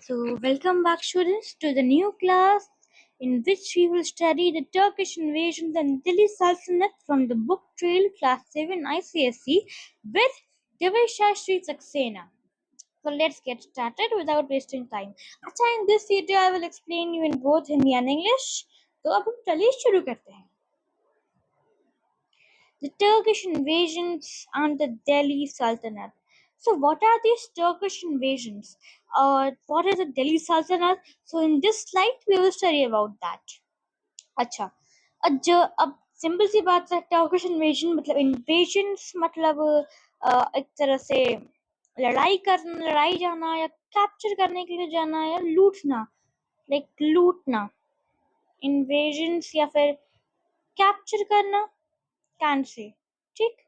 So, welcome back, students, to the new class in which we will study the Turkish invasions and Delhi Sultanate from the book Trail Class 7 ICSE with Devisha Sri Saxena. So, let's get started without wasting time. अच्छा, in this video, I will explain you in both Hindi and English. तो अब हम चलिए शुरू करते हैं. The Turkish invasions and the Delhi Sultanate. So, what are these Turkish invasions? What is the Delhi Sultanate? So, in this slide, we will study about that. अच्छा, अब simple सी बात है, टर्किश इन्वेजन मतलब इन्वेजन्स मतलब एक तरह से लड़ाई जाना या कैप्चर करने के लिए जाना या लूटना, लाइक लूटना, इन्वेजन्स या फिर कैप्चर करना, कैन से, ठीक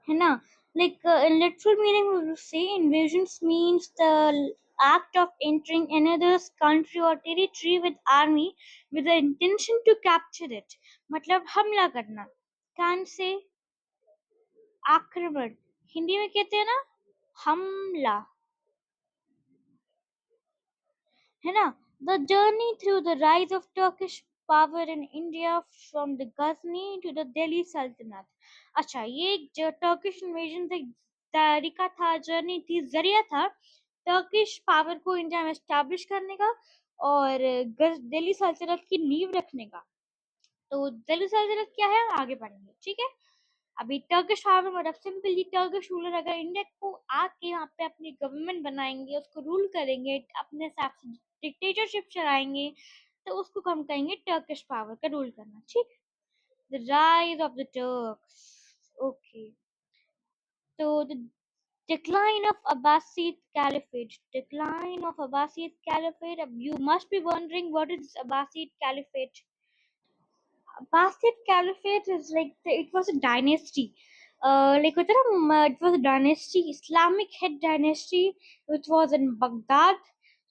है ना. Like in literal meaning, we will say invasions means the act of entering another's country or territory with army with the intention to capture it. मतलब हमला करना. कान से आक्रमण हिंदी में कहते हैं ना, हमला, है ना. The journey through the rise of Turkish power in India from the Ghazni to the Delhi Sultanate. अच्छा, ये जो टर्किश इन्वेजन एक तरीका था, जर्नी थी, जरिया था टर्किश पावर को इंडिया में एस्टैब्लिश करने का और दिल्ली सल्तनत की नींव रखने का. तो दिल्ली सल्तनत क्या है, आगे पढ़ेंगे, ठीक है. अभी टर्किश पावर मतलब सिंपली टर्किश रूलर अगर इंडिया को आके यहाँ पे अपनी गवर्नमेंट बनाएंगे, उसको रूल करेंगे, अपने हिसाब से डिक्टेटरशिप चलाएंगे, तो उसको हम कहेंगे टर्किश पावर का रूल करना, ठीक. The rise of the Turks. Okay, तो the decline of Abbasid Caliphate. Decline of Abbasid Caliphate. You must be wondering what is Abbasid Caliphate. Abbasid Caliphate is like it was a dynasty. It was a dynasty, Islamic head dynasty, which was in Baghdad.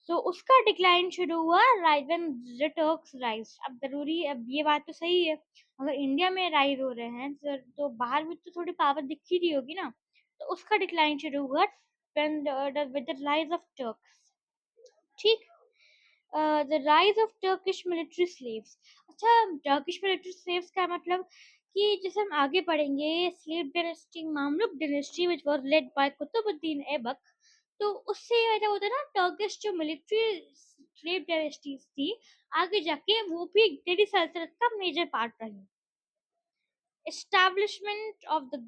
So उसका decline शुरू हुआ right when the Turks rise. अब जरूरी, अब ये बात तो सही है, अगर इंडिया में राइज हो रहे हैं तो बाहर भी तो थोड़ी पावर दिख ही रही होगी ना. तो उसका डिक्लाइन शुरू हुआ when with the rise of Turks, ठीक. The rise of Turkish military slaves. अच्छा, टर्किश मिलिट्री स्लेव्स का मतलब कि जैसे हम आगे पढ़ेंगे, slave dynasty, Mamluk dynasty which was led by Qutubuddin Aibak. तो उससे ऐसा होता है ना, टर्किश जो मिलिट्री स्लेव डायनेस्टीज थी, आगे जाके वो भी दिल्ली सल्तनत का मेजर पार्ट रही. Establishment of the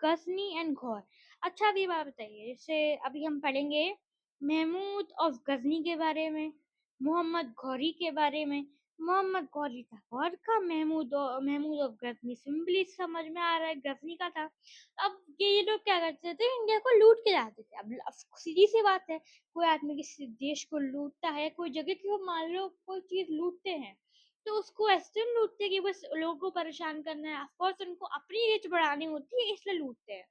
Ghazni and Ghor. अच्छा, अभी बात बताइए, जैसे अभी हम पढ़ेंगे महमूद ऑफ गजनी के बारे में, मोहम्मद घौरी के बारे में. मोहम्मद घौरी था घौर का, महमूद ऑफ गजनी सिंपली समझ में आ रहा है गजनी का था. अब ये लोग क्या करते थे, इंडिया को लूट के जाते थे. अब सीधी सी बात है, कोई आदमी किसी देश को लूटता है, कोई जगह की मान लो कोई चीज लूटते हैं, तो उसको ऐसे लूटते हैं कि बस लोगों को परेशान करना है. ऑफकोर्स उनको अपनी एज बढ़ानी होती है, इसलिए लूटते हैं.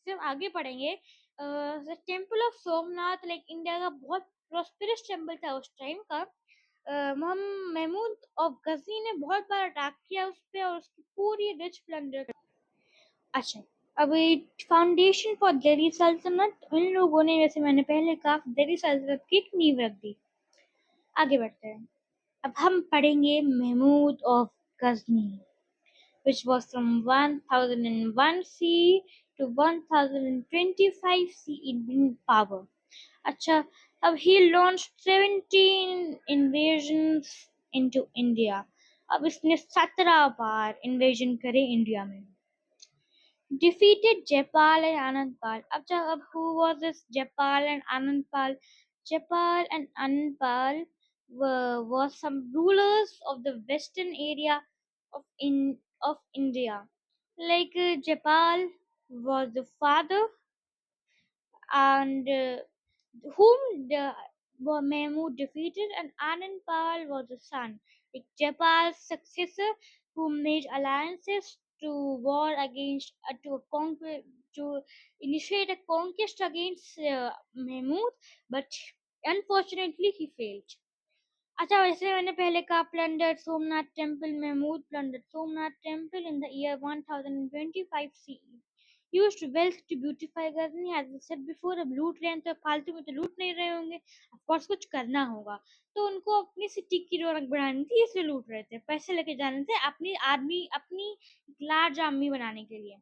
फिर हम आगे पढ़ेंगे. Temple of Somnath, like India का बहुत प्रोस्पेरस टेम्पल था उस टाइम का. महमूद ऑफ गजनी ने बहुत बार अटैक किया उस पर और उसकी पूरी रिच प्लंडर. अच्छा, अभी फाउंडेशन फॉर दिल्ली सल्तनत, इन लोगों ने, जैसे मैंने पहले कहा, दिल्ली सल्तनत की एक नींव रख दी. आगे बढ़ते हैं. अब हम पढ़ेंगे Mahmud of Ghazni, which was from 1001 CE to 1025 CE in power. अच्छा, अब he launched 17 invasions into India. अब इसने 17 बार इन्वेजन करे इंडिया में. Defeated Jaipal and Anandpal. अब who was this Jaipal and Anandpal? Jaipal and Anandpal were some rulers of the western area of India. Like Jaipal was the father, and whom the Mahmud defeated, and Anandpal was the son. Like Jaipal's successor, who made alliances to war against to initiate a conquest against Mahmud, but unfortunately he failed. अच्छा, वैसे मैंने पहले कहा plunder Somnath temple, Mahmud plunder Somnath temple in the year 1025 CE. Used wealth to beautify गर्दनी, as I said before. अब लूट रहे हैं तो फालतू में तो लूट नहीं रहे होंगे, ऑफ कोर्स कुछ करना होगा। तो उनको अपनी सिटी की रौनक बढ़ानी थी, इसलिए लूट रहे थे, पैसे लेके जाने थे अपनी आर्मी, अपनी लार्ज आर्मी बनाने के लिए।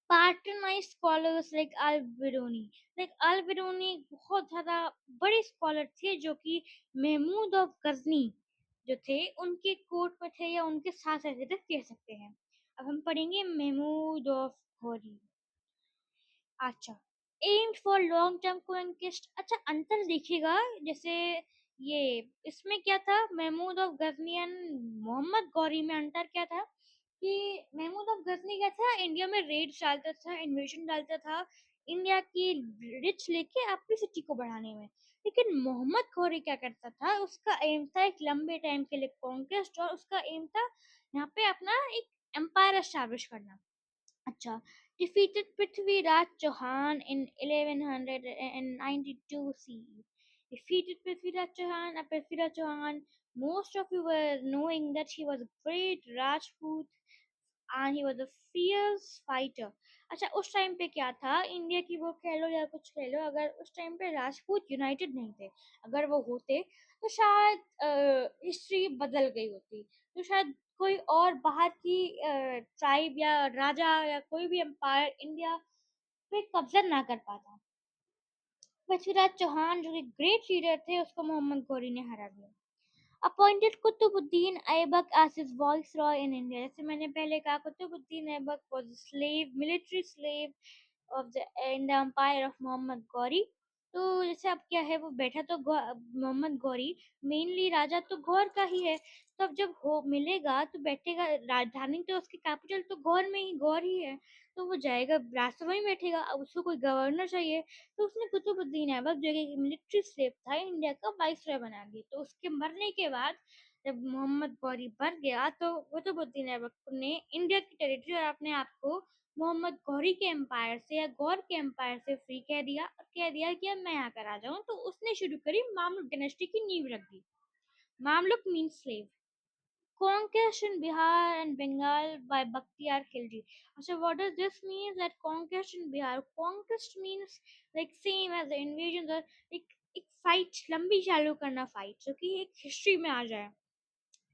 patronized scholars like Al-Biruni, बहुत ज़्यादा बड़े स्कॉलर थे जो कि महमूद ऑफ गजनी जो थे उनके कोर्ट में थे या उनके साथ रहते थे कह सकते हैं। अब हम पढ़ेंगे महमूद ऑफ गौरी। अच्छा, aimed for long term conquest. अच्छा, अंतर देखिएगा, जैसे ये इसमें क्या था, महमूद ऑफ गजनी एंड मोहम्मद गौरी में अंतर क्या था कि महमूद ऑफ गजनी क्या था, इंडिया में रेड डालता था, इन्वेजन डालता था, इंडिया की रिच लेके अपनी सिटी को बढ़ाने में। लेकिन मोहम्मद गौरी क्या करता था, उसका एम था एक लंबे टाइम के लिए कॉन्क्वेस्ट, और उसका एम था यहाँ पे अपना एक एम्पायर एस्टैब्लिश करना। अच्छा, defeated Prithviraj Chauhan in 1192 CE. Defeated Prithviraj Chauhan. Prithviraj Chauhan, most of you were knowing that he was a great Rajput and he was a fierce fighter. अच्छा, उस टाइम पे क्या था, इंडिया की वो कह लो या कुछ कह लो, अगर उस टाइम पे राजपूत यूनाइटेड नहीं थे, अगर वो होते तो शायद हिस्ट्री बदल गई होती, तो शायद कोई और बाहर की ट्राइब या राजा या कोई भी एम्पायर इंडिया पे कब्जा ना कर पाता। पृथ्वीराज चौहान जो कि ग्रेट लीडर थे, उसको मोहम्मद गौरी ने हरा दिया। Appointed Qutubuddin Aibak as his viceroy in India. जैसे मैंने पहले कहा, Qutubuddin Aibak was a slave, military slave of the in the empire of Mohammad Ghori. तो जैसे अब क्या है, वो बैठा तो मोहम्मद गौरी, मेनली राजा तो गौर का ही है। तो अब जब हो मिलेगा तो बैठेगा, राजधानी तो उसकी कैपिटल तो गौर में ही, गौर ही है, तो वो जाएगा राजसभा में बैठेगा। अब उसको कोई गवर्नर चाहिए, तो उसने कुतुबुद्दीन ऐबक जो कि मिलिट्री स्लेव था, इंडिया का वाइसरॉय बना दिया। तो उसके मरने के बाद जब मोहम्मद गौरी मर गया, तो कुतुबुद्दीन ऐबक ने इंडिया की टेरिटरी और अपने आप को मोहम्मद गौरी के एम्पायर से या गौर के एम्पायर से फ्री कह दिया, और कह दिया कि अब मैं आकर आ जाऊं। तो उसने शुरू करी मामलुक डायनेस्टी की नींव रख दी। Mamluk mean slave. Conquest in Bihar and Bengal by Bakhtiyar Khilji. So what does this mean? That conquest in Bihar, conquest means like same as the invasions, or एक फाइट लंबी चालू करना, fight जो कि एक हिस्ट्री में आ जाए।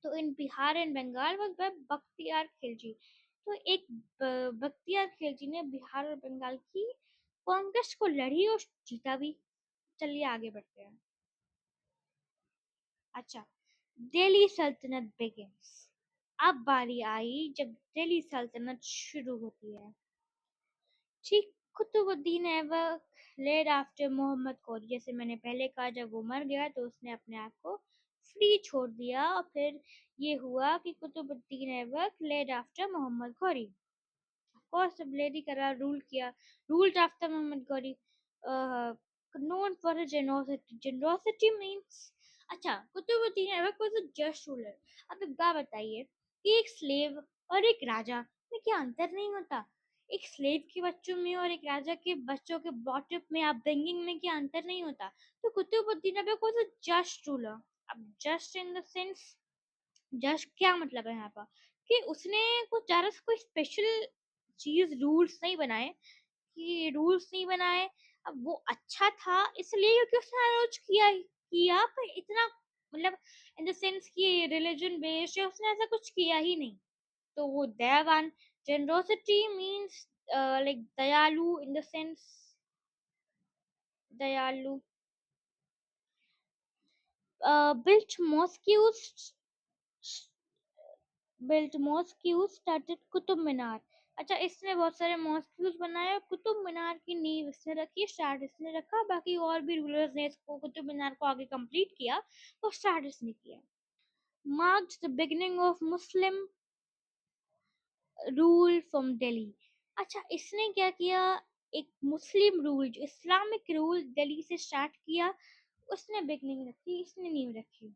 तो in Bihar and Bengal was by Bakhtiyar Khilji. तो एक बख्तियार खिलजी ने बिहार और बंगाल की कॉन्क्वेस्ट को लड़ी और जीता भी। चलिए आगे बढ़ते हैं। अच्छा, दिल्ली सल्तनत बिगिंस। अब बारी आई जब दिल्ली सल्तनत शुरू होती है। ठीक, कुतुबुद्दीन ऐबक लेड आफ्टर मोहम्मद गौरी। जैसे मैंने पहले कहा, जब वो मर गया तो उसने अपने आप को फ्री छोड़ दिया, और फिर ये हुआ कि Qutubuddin Aibak led after Mohammad Ghori. Course जब लेडी करा रूल किया, ruled after Mohammad Ghori, known for his generosity. Generosity means, अच्छा, Qutubuddin Aibak was a just ruler। अब एक बात बताइए कि एक स्लेव और एक राजा में क्या अंतर नहीं होता? एक स्लेव के बच्चों में और एक राजा के बच्चों के बॉटअप में, अपब्रिंगिंग में क्या अंतर नहीं होता? तो Qutubuddin Aibak was a just ruler। अब just in the sense, just क्या मतलब है यहाँ पर, कि उसने कुछ ज़्यादा कोई स्पेशल चीज़, रूल्स नहीं बनाए, कि रूल्स नहीं बनाए। अब वो अच्छा था इसलिए क्योंकि उसने अप्रोच किया पर इतना, मतलब इन द सेंस कि रिलीजन बेस्ड है, उसने ऐसा कुछ किया ही नहीं। तो वो दयावान, जनरोसिटी मीन्स लाइक दयालु, इन द सेंस दयालु। built mosques built mosques, started Qutub Minar. अच्छा, इसने बहुत सारे मॉस्क्यूज बनाए, और कुतुब मीनार की नींव इसने रखी, स्टार्ट इसने रखा। बाकी और भी रूलर्स ने इसको, कुतुब मीनार को आगे कंप्लीट किया, तो स्टार्ट इसने किया। Marked the beginning of Muslim rule from Delhi. अच्छा, इसने क्या किया, एक मुस्लिम रूल, जो इस्लामिक रूल दिल्ली से स्टार्ट किया, उसने बिगिनिंग रखी, इसने नींव रखी।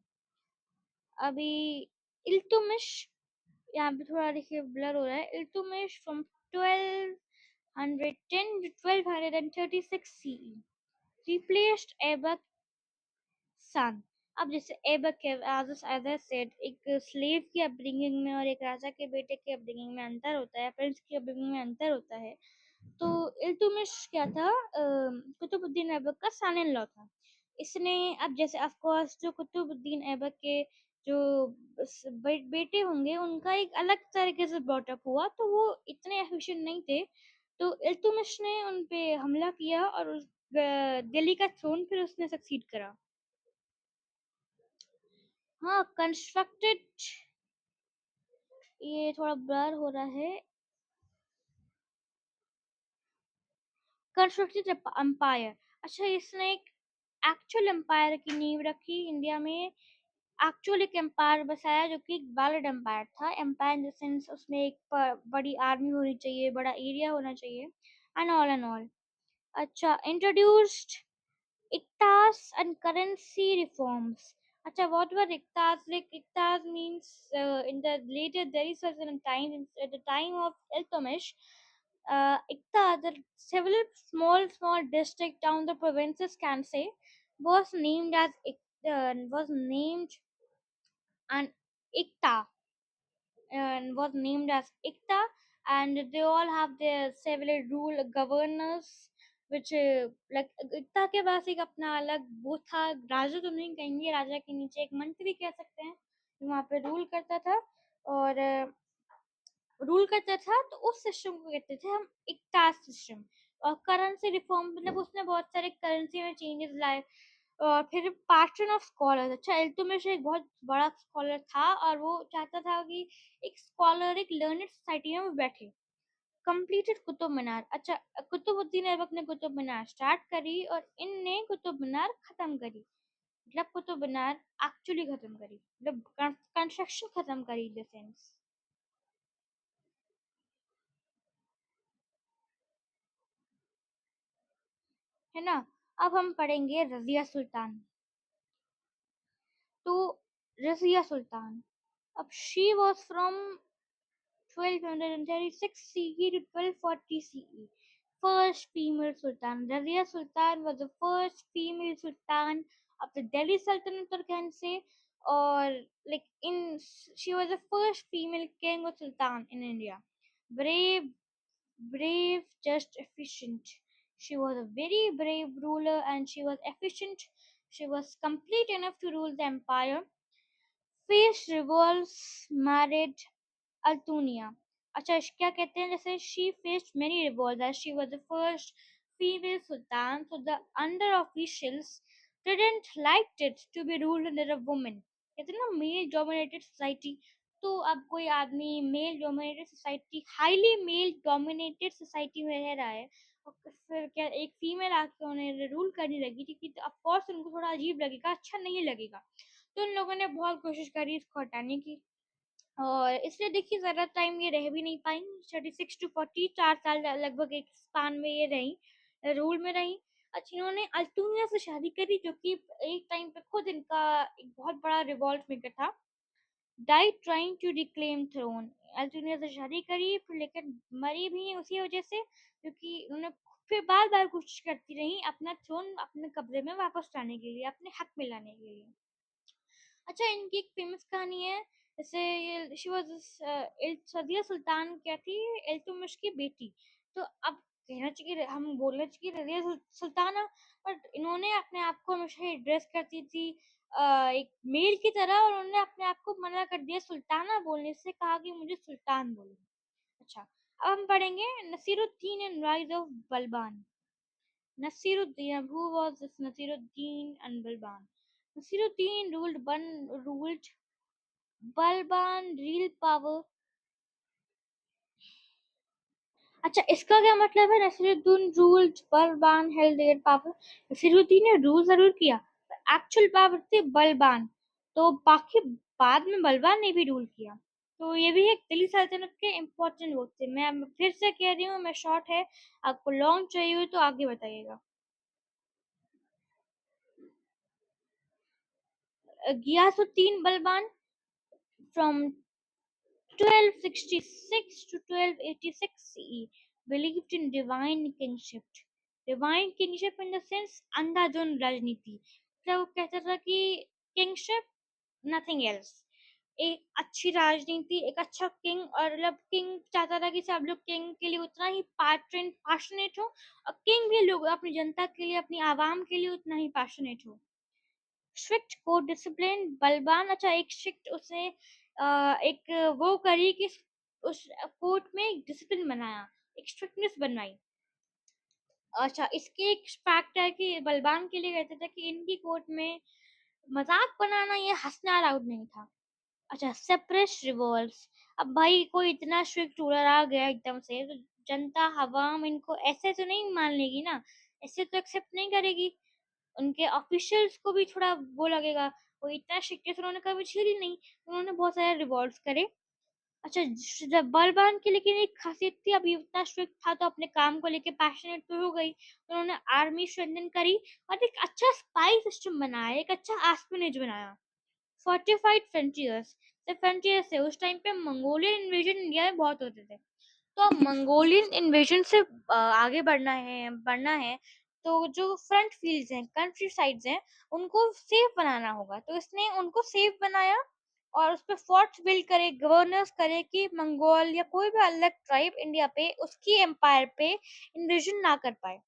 अभी इल्तुमिश, यहाँ पे थोड़ा देखिए ब्लर हो रहा है। Iltutmish from 1210 to 1236 CE replaced Aibak's son। अब जैसे ऐबक है, एज़ आई सेड, एक स्लेव की अपब्रिंगिंग में और एक राजा के बेटे की अपब्रिंगिंग में अंतर होता है, प्रिंस की अपब्रिंगिंग में अंतर होता है। तो इल्तुतमिश क्या था, कुतुबुद्दीन ऐबक का सन इन लॉ था। इसने, अब जैसे ऑफ कोर्स जो कुतुबुद्दीन ऐबक के जो बेटे होंगे उनका एक अलग तरीके से ब्रॉटअप हुआ, तो वो इतने एफिशिएंट नहीं थे। तो इल्तुतमिश ने उन पे हमला किया और दिल्ली का थ्रोन फिर उसने सक्सीड करा। हाँ, कंस्ट्रक्टेड, ये थोड़ा ब्लर हो रहा है। कंस्ट्रक्टेड एम्पायर, अच्छा इसने एक एक्चुअल एम्पायर की नींव रखी इंडिया में। एक्चुअल एक एम्पायर बसाया जो कि एक वैलिड एम्पायर था। एम्पायर इन द सेंस उसमें एक बड़ी आर्मी होनी चाहिए, बड़ा एरिया होना चाहिए, एंड ऑल एंड ऑल। अच्छा, introduced ICTAs and currency reforms. Acha, what were ICTAs? Like ICTAs means in the later Delhi Sultanate time, at the time of Iltutmish, ICTA, the several small district down the provinces can say, was named as was named an ICTA, and was named as ICTA, and they all have their several rule governors, which like ICTA के पास एक अपना अलग वो था। राजा तो नहीं कहेंगे, राजा के नीचे एक मंत्री कह सकते हैं जो वहाँ पे रूल करता था, और रूल करता था। तो उस सिस्टम को कहते थे हम इक्ता सिस्टम। और करेंसी रिफॉर्म मतलब उसने बहुत सारे करेंसी में चेंजेस लाए। और फिर पैटर्न ऑफ स्कॉलर, अच्छा इल्तुतमिश एक बहुत बड़ा स्कॉलर था और वो चाहता था कि एक स्कॉलर एक लर्नेड सोसाइटी में वो बैठे। कंप्लीटेड कुतुब मीनार, अच्छा कुतुबुद्दीन ऐबक ने कुतुब मीनार स्टार्ट करी और इनने कुतुब मीनार खत्म करी। मतलब कुतुब मीनार एक्चुअली खत्म करी, मतलब कंस्ट्रक्शन खत्म करी इन द सेंस, है ना। अब हम पढ़ेंगे रजिया सुल्तान। तो रजिया सुल्तान, अब she was from 1236 CE to 1240 CE. First female sultan. Razia Sultan was the first female sultan of the Delhi Sultanate, or can say, or like in she was the first female king or sultan in India. Brave, brave, just efficient. She was a very brave ruler and she was efficient. She was complete enough to rule the empire. Faced revolts, married Altunia. अच्छा क्या कहते हैं, जैसे she faced many revolts as she was the first female sultan, so the under officials didn't like it to be ruled under a woman। कहते हैं ना male dominated society. तो अब कोई आदमी male dominated society, highly male dominated society में रह रहा है और फिर क्या एक फीमेल आके उन्हें रूल करने लगी थी, तो ऑफ कोर्स उनको थोड़ा अजीब लगेगा, अच्छा नहीं लगेगा। तो उन लोगों ने बहुत कोशिश करी इसको हटाने की, और इसलिए देखिए ज़्यादा टाइम ये रह भी नहीं पाई। 36 to 40, 4 साल लगभग एक स्पान में ये रही, रूल में रही। अच्छा, इन्होंने अल्तुनिया से शादी करी जो कि एक टाइम पे खुद इनका एक बहुत बड़ा रिवॉल्ट मेकर था। Died trying to reclaim throne, Altunia से शादी करी फिर लेकिन मरी भी उसी वजह से क्योंकि उन्होंने फिर बार बार कोशिश करती रही अपना थ्रोन अपने कब्जे में वापस लाने के लिए, अपने हक में लाने के लिए। अच्छा, इनकी एक फेमस कहानी है, जैसे ये शी वाज सदिया सुल्तान क्या थी, इल्तुतमिश की बेटी। तो अब कहना चाहिए, हम बोलना चाहिए रजिया सुल्ताना, बट इन्होंने अपने आप को हमेशा एड्रेस करती थी एक मेल की तरह, और उन्होंने अपने आप को मना कर दिया सुल्ताना बोलने से, कहा कि मुझे सुल्तान बोलो। अच्छा, अब हम पढ़ेंगे Nasiruddin and rise of Balban. Nasiruddin, who was this Nasiruddin and Balban? Nasiruddin ruled Balban real power। अच्छा, इसका क्या मतलब है? Nasiruddin ruled Balban held their power. Nasiruddin ने रूल जरूर किया पर एक्चुअल पावर थी बलबान। तो बाकी बाद में बलबान ने भी रूल किया। तो ये भी एक दिल्ली सल्तनत के इम्पोर्टेंट वो थे। मैं फिर से कह रही हूँ, मैं शॉर्ट है, आपको लॉन्ग चाहिए हो तो आगे बताइएगा। Ghiyasuddin Balban from 1266 to 1286 CE believed in divine kingship। Divine kingship in the sense अंधाधुन राजनीति, मतलब वो कहता था कि किंगशिप, नथिंग एल्स। एक अच्छी राजनीति, एक अच्छा किंग, और मतलब किंग चाहता था कि सब लोग किंग के लिए उतना ही पैशनेट हो, और किंग भी लोग अपनी जनता के लिए, अपनी आवाम के लिए उतना ही पैशनेट हो। स्ट्रिक्ट कोर्ट डिसिप्लिन, बलवान, अच्छा एक स्ट्रिक्ट उसने एक वो करी कि उस कोर्ट में एक डिसिप्लिन बनाया, एक स्ट्रिक्टनेस बनवाई। अच्छा इसके एक फैक्ट है कि बलवान के लिए कहते थे कि इनकी कोर्ट में मजाक बनाना या हंसना अलाउड नहीं था। अच्छा सेपरेट रिवॉल्व्स, अब भाई कोई इतना स्ट्रिक्ट रूलर आ गया एकदम से, तो जनता हवाम इनको ऐसे तो नहीं मान लेगी ना, ऐसे तो एक्सेप्ट नहीं करेगी। उनके ऑफिशियल्स को भी थोड़ा वो लगेगा, वो इतना स्ट्रिक्ट है, तो उन्होंने कभी झेली नहीं, उन्होंने बहुत सारे रिवॉल्व्स करे। अच्छा जब बलवान की लेकिन एक खासियत थी, अब ये इतना स्ट्रिक्ट था तो अपने काम को लेके पैशनेट तो हो गई, तो उन्होंने आर्मी स्ट्रेंथन करी और एक अच्छा स्पाई सिस्टम बनाया, एक अच्छा एस्पिनेज बनाया। फोर्टिफाइड फ्रंटियर्स, द फ्रंटियर्स से उस टाइम पे मंगोलियन इन्वेजन इंडिया में बहुत होते थे, तो अब मंगोलियन इन्वेजन से आगे बढ़ना है, तो जो फ्रंट फील्ड्स हैं, कंट्री साइड्स हैं, उनको सेफ बनाना होगा, तो इसने उनको सेफ बनाया और उस पे फोर्ट्स बिल्ड करे, गवर्नर्स करे कि मंगोल या कोई भी अलग ट्राइब इंडिया पे, उसकी एम्पायर पे इन्वेजन ना कर पाए।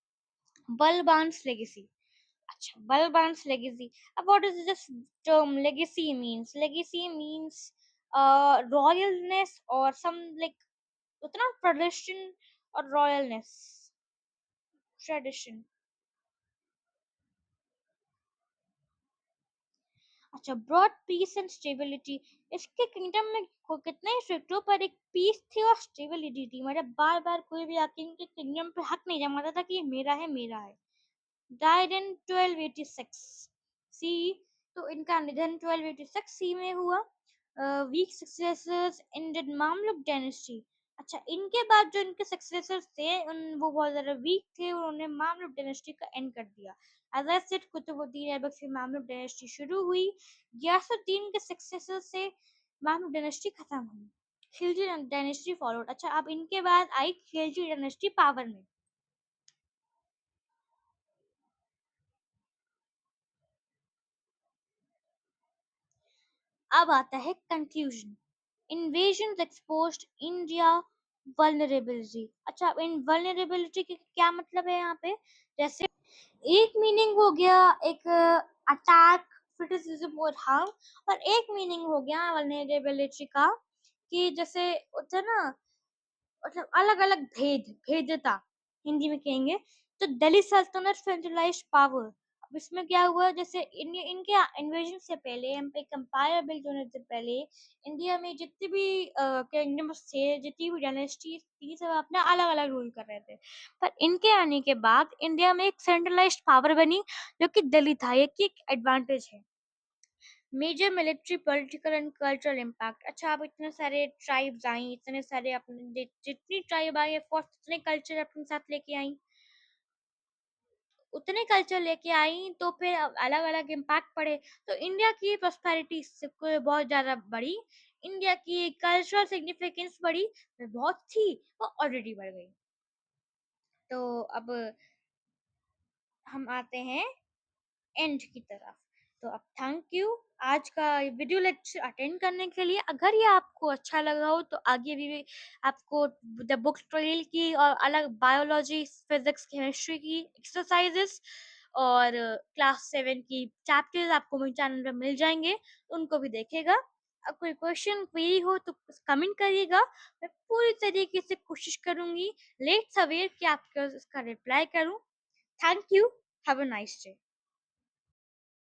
बलबान्स लेगेसी, अच्छा बलबान्स लेगेसी, अब what is this term legacy means? Legacy means royalness और सम लाइक उतना ट्रेडिशन और रॉयलनेस, ट्रेडिशन। अच्छा ब्रॉड पीस एंड स्टेबिलिटी, इसके किंगडम में कितने स्ट्रिक्ट हो पर एक पीस थी और स्टेबिलिटी थी, मतलब बार बार कोई भी आके इनके किंगडम पे हक नहीं जमाता था कि ये मेरा है मेरा है। डाइड इन 1286 सी, तो इनका निधन 1286 सी में हुआ। Weak successors ended Mamluk dynasty, अच्छा इनके बाद जो इनके सक्सेसर्स थे उन वो बहुत ज्यादा वीक थे, उन्होंने मामलुक डायनेस्टी का एंड कर दिया। As I said Qutubuddin Aibak से मामलुक डायनेस्टी शुरू हुई, गयासुद्दीन के सक्सेसर से मामलुक डायनेस्टी खत्म हुई, खिलजी डायनेस्टी फॉलोड। अच्छा अब इनके बाद आई खिलजी डायनेस्टी पावर में। अब आता है conclusion. Invasion exposed India vulnerability, अच्छा अब इन वल्नरेबिलिटी के क्या मतलब है यहाँ पे? जैसे एक मीनिंग हो गया एक अटैक, क्रिटिसिज्म और हार्म, और एक मीनिंग हो गया वल्नरेबिलिटी का कि जैसे होता है ना, मतलब अलग अलग भेद्यता हिंदी में कहेंगे, तो दिल्ली सल्तनत सेंट्रलाइज्ड पावर। अब इसमें क्या हुआ, जैसे इनके इन्वेजन से पहले, हम पे एम्पायर बिल्ड होने से पहले इंडिया में जितने भी किंगडम्स थे, जितनी भी डायनेस्टीज थी, सब अपना अलग अलग रूल कर रहे थे। पर इनके आने के बाद इंडिया में एक सेंट्रलाइज्ड पावर बनी, जो कि दिल्ली था, ये की एक एडवांटेज है। Major military political and cultural impact, अच्छा अब इतने सारे ट्राइब्स आई, इतने सारे अपने जितनी ट्राइब आई फोर्थ उतने कल्चर अपने साथ लेके आई, उतने कल्चर लेके आई, तो फिर अलग अलग इम्पैक्ट पड़े, तो इंडिया की प्रॉस्पेरिटी बहुत ज्यादा बढ़ी, इंडिया की कल्चरल सिग्निफिकेंस बढ़ी, बहुत थी वो ऑलरेडी बढ़ गई। तो अब हम आते हैं एंड की तरफ। तो अब थैंक यू आज का वीडियो लेक्चर अटेंड करने के लिए। अगर ये आपको अच्छा लगा हो तो आगे भी आपको द बुक ट्रेल की और अलग बायोलॉजी, फिजिक्स, केमिस्ट्री की एक्सरसाइजेस और क्लास 7 की चैप्टर्स आपको मेरे चैनल पे मिल जाएंगे, तो उनको भी देखेगा। अब कोई क्वेश्चन क्वेरी हो तो कमेंट करिएगा, मैं पूरी तरीके से कोशिश करूंगी लेट सवेर कि आपको उसका रिप्लाई करूं। Thank you, have a nice day.